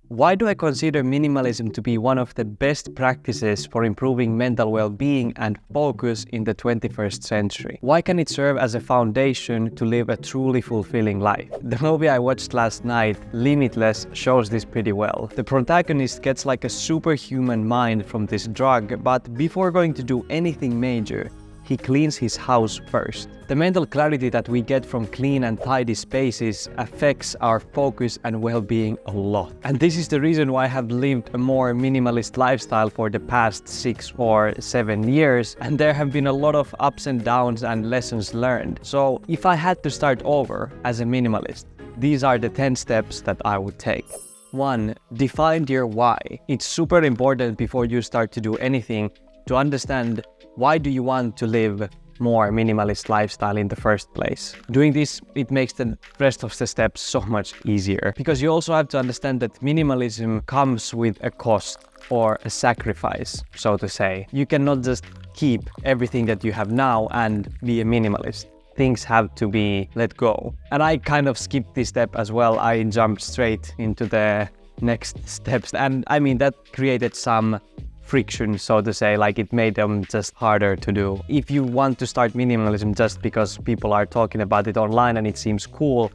Why do I consider minimalism to be one of the best practices for improving mental well-being and focus in the 21st century? Why can it serve as a foundation to live a truly fulfilling life? The movie I watched last night, Limitless, shows this pretty well. The protagonist gets like a superhuman mind from this drug, but before going to do anything major, he cleans his house first. The mental clarity that we get from clean and tidy spaces affects our focus and well-being a lot. And this is the reason why I have lived a more minimalist lifestyle for the past 6 or 7 years, and there have been a lot of ups and downs and lessons learned. So if I had to start over as a minimalist, these are the 10 steps that I would take. 1. Define your why. It's super important before you start to do anything to understand why do you want to live more minimalist lifestyle in the first place. Doing this, it makes the rest of the steps so much easier, because you also have to understand that minimalism comes with a cost or a sacrifice, so to say. You cannot just keep everything that you have now and be a minimalist. Things have to be let go. And I kind of skipped this step as well. I jumped straight into the next steps, and I mean that created some friction, so to say, like it made them just harder to do. If you want to start minimalism just because people are talking about it online and it seems cool,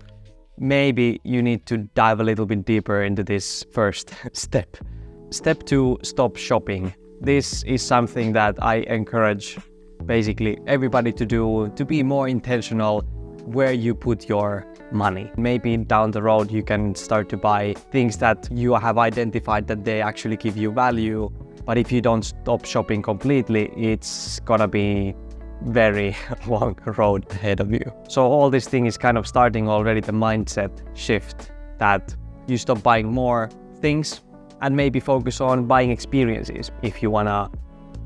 maybe you need to dive a little bit deeper into this first step. Step 2, stop shopping. This is something that I encourage basically everybody to do, to be more intentional where you put your money. Maybe down the road you can start to buy things that you have identified that they actually give you value. But if you don't stop shopping completely, it's gonna be very long road ahead of you. So all this thing is kind of starting already the mindset shift, that you stop buying more things and maybe focus on buying experiences if you wanna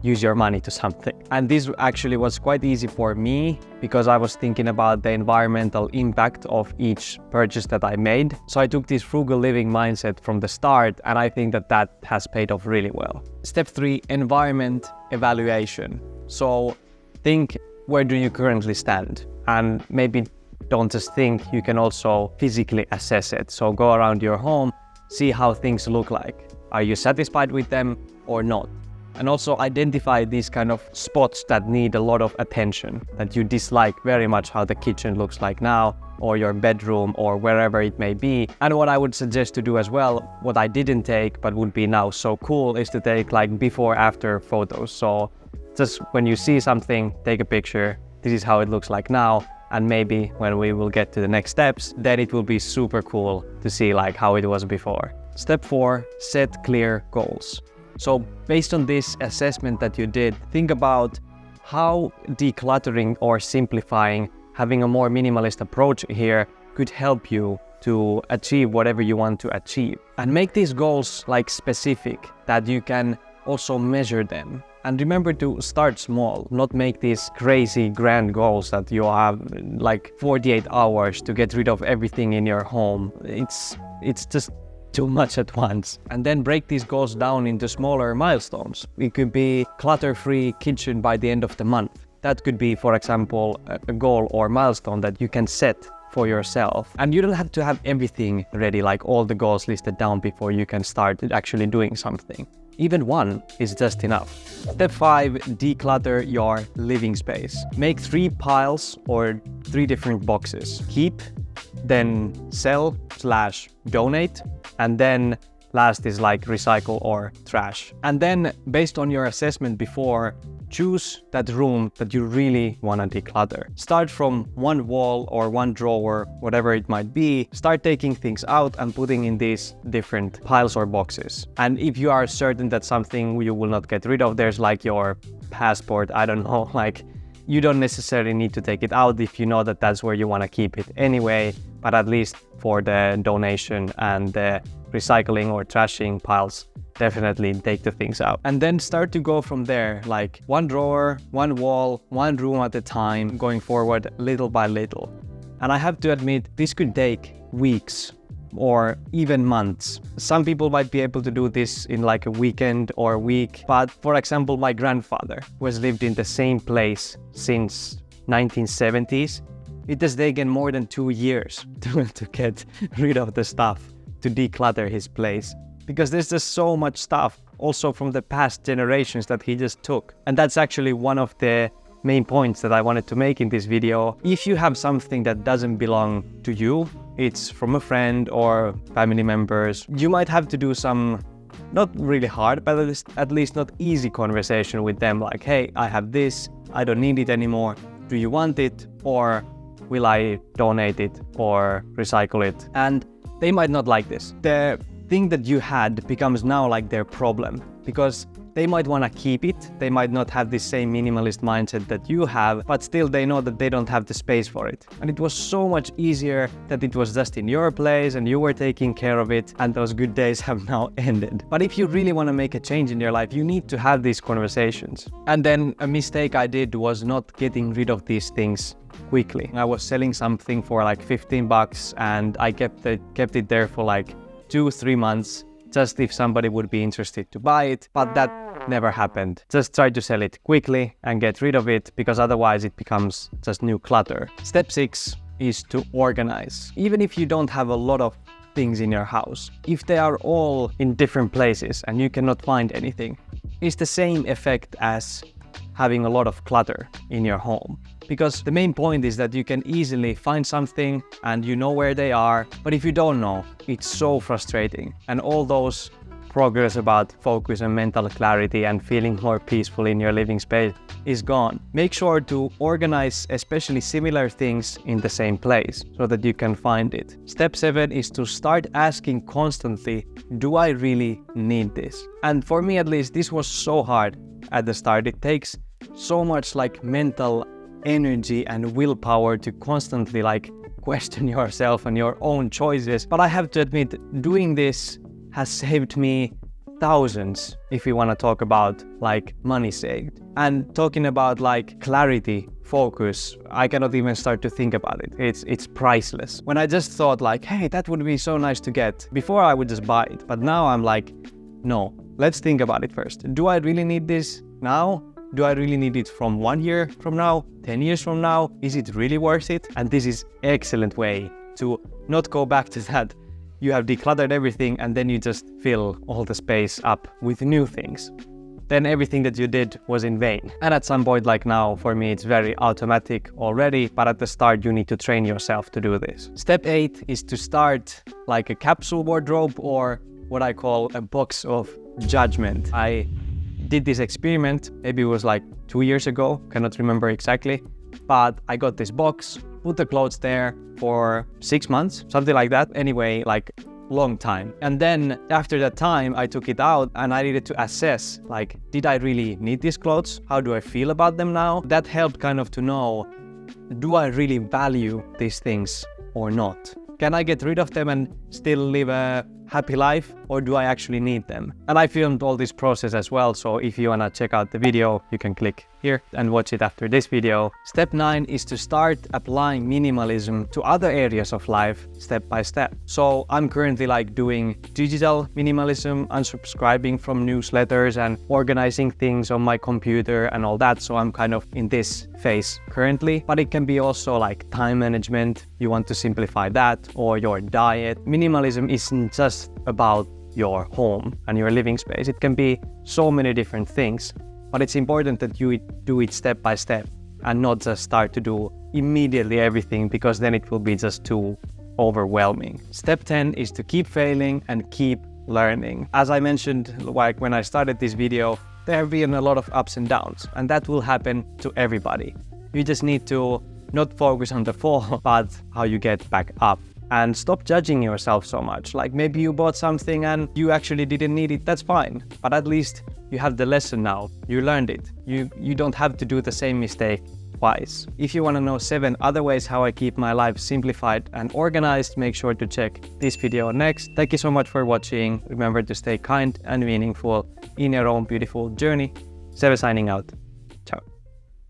use your money to something. And this actually was quite easy for me because I was thinking about the environmental impact of each purchase that I made. So I took this frugal living mindset from the start, and I think that that has paid off really well. Step 3, environment evaluation. So think, where do you currently stand? And maybe don't just think, you can also physically assess it. So go around your home, see how things look like. Are you satisfied with them or not? And also identify these kind of spots that need a lot of attention, that you dislike very much how the kitchen looks like now, or your bedroom, or wherever it may be. And what I would suggest to do as well, what I didn't take but would be now so cool, is to take like before after photos. So just when you see something, take a picture. This is how it looks like now. And maybe when we will get to the next steps, then it will be super cool to see like how it was before. Step 4, set clear goals. So based on this assessment that you did, think about how decluttering or simplifying, having a more minimalist approach here could help you to achieve whatever you want to achieve. And make these goals like specific, that you can also measure them. And remember to start small, not make these crazy grand goals that you have like 48 hours to get rid of everything in your home. It's just too much at once. And then break these goals down into smaller milestones. It could be clutter-free kitchen by the end of the month. That could be, for example, a goal or milestone that you can set for yourself. And you don't have to have everything ready, like all the goals listed down before you can start actually doing something. Even one is just enough. Step 5, declutter your living space. Make 3 piles or 3 different boxes. Keep, then sell/donate, and then last is like recycle or trash. And then based on your assessment before, choose that room that you really want to declutter. Start from one wall or one drawer, whatever it might be. Start taking things out and putting in these different piles or boxes. And if you are certain that something you will not get rid of, there's like your passport, I don't know, like you don't necessarily need to take it out if you know that that's where you want to keep it anyway, but at least for the donation and the recycling or trashing piles, definitely take the things out. And then start to go from there, like one drawer, one wall, one room at a time, going forward little by little. And I have to admit, this could take weeks or even months. Some people might be able to do this in like a weekend or a week, but for example, my grandfather, who has lived in the same place since 1970s, it has taken more than 2 years to get rid of the stuff, to declutter his place. because there's just so much stuff also from the past generations that he just took. And that's actually one of the main points that I wanted to make in this video. If you have something that doesn't belong to you, it's from a friend or family members, you might have to do some not really hard, but at least not easy conversation with them, like, hey, I have this, I don't need it anymore. Do you want it? Or will I donate it or recycle it? And they might not like this. The thing that you had becomes now like their problem, because they might want to keep it. They might not have the same minimalist mindset that you have, but still they know that they don't have the space for it. And it was so much easier that it was just in your place and you were taking care of it, and those good days have now ended. But if you really want to make a change in your life, you need to have these conversations. And then a mistake I did was not getting rid of these things quickly. I was selling something for like $15 and I kept it there for like 2-3 months, just if somebody would be interested to buy it, but that never happened. Just try to sell it quickly and get rid of it, because otherwise it becomes just new clutter. Step 6 is to organize. Even if you don't have a lot of things in your house, if they are all in different places and you cannot find anything, it's the same effect as having a lot of clutter in your home. Because the main point is that you can easily find something and you know where they are, but if you don't know, it's so frustrating. And all those progress about focus and mental clarity and feeling more peaceful in your living space is gone. Make sure to organize especially similar things in the same place so that you can find it. Step 7 is to start asking constantly, do I really need this? And for me at least, this was so hard at the start. It takes so much like mental energy and willpower to constantly like question yourself and your own choices. But I have to admit, doing this has saved me thousands, if we want to talk about like money saved. And talking about like clarity, focus, I cannot even start to think about it. It's priceless. When I just thought like, hey, that would be so nice to get, before I would just buy it. But now I'm like, no, let's think about it first. Do I really need this now? Do I really need it from 1 year from now, 10 years from now? Is it really worth it? And this is an excellent way to not go back to that. You have decluttered everything and then you just fill all the space up with new things. Then everything that you did was in vain. And at some point like now, for me, it's very automatic already, but at the start you need to train yourself to do this. Step 8 is to start like a capsule wardrobe, or what I call a box of judgment. I did this experiment, maybe it was like 2 years ago, cannot remember exactly, but I got this box, put the clothes there for 6 months, something like that. Anyway, like long time. And then after that time, I took it out and I needed to assess, like, did I really need these clothes? How do I feel about them now? That helped kind of to know, do I really value these things or not? Can I get rid of them and still live a happy life, or do I actually need them? And I filmed all this process as well, so if you wanna check out the video, you can click here and watch it after this video. Step 9 is to start applying minimalism to other areas of life step by step. So I'm currently like doing digital minimalism, unsubscribing from newsletters and organizing things on my computer and all that. So I'm kind of in this phase currently, but it can be also like time management. You want to simplify that, or your diet. Minimalism isn't just about your home and your living space. It can be so many different things, but it's important that you do it step by step and not just start to do immediately everything, because then it will be just too overwhelming. Step 10 is to keep failing and keep learning. As I mentioned, like when I started this video, there have been a lot of ups and downs, and that will happen to everybody. You just need to not focus on the fall, but how you get back up. And stop judging yourself so much. Like maybe you bought something and you actually didn't need it, that's fine. But at least you have the lesson now. You learned it. You don't have to do the same mistake twice. If you want to know 7 other ways how I keep my life simplified and organized, make sure to check this video next. Thank you so much for watching. Remember to stay kind and meaningful in your own beautiful journey. Seve signing out.